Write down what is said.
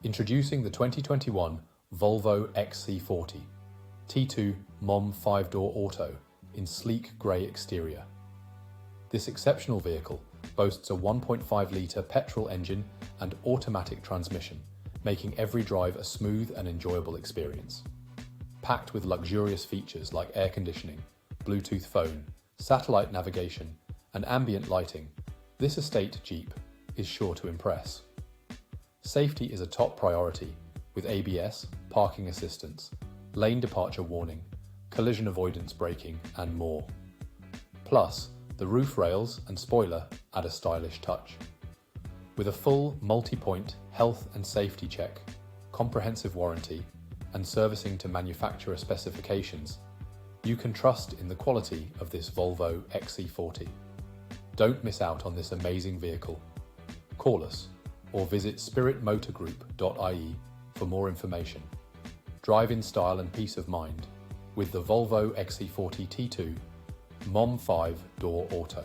Introducing the 2021 Volvo XC40 T2 MOM 5-door auto in sleek grey exterior. This exceptional vehicle boasts a 1.5-litre petrol engine and automatic transmission, making every drive a smooth and enjoyable experience. Packed with luxurious features like air conditioning, Bluetooth phone, satellite navigation, and ambient lighting, this estate Jeep is sure to impress. Safety is a top priority with ABS, parking assistance, lane departure warning, collision avoidance braking, and more. Plus, the roof rails and spoiler add a stylish touch. With a full multi-point health and safety check, comprehensive warranty, and servicing to manufacturer specifications, you can trust in the quality of this Volvo XC40. Don't miss out on this amazing vehicle. Call us or visit spiritmotorgroup.ie for more information. Drive in style and peace of mind with the Volvo XC40 T2 MOM 5-door auto.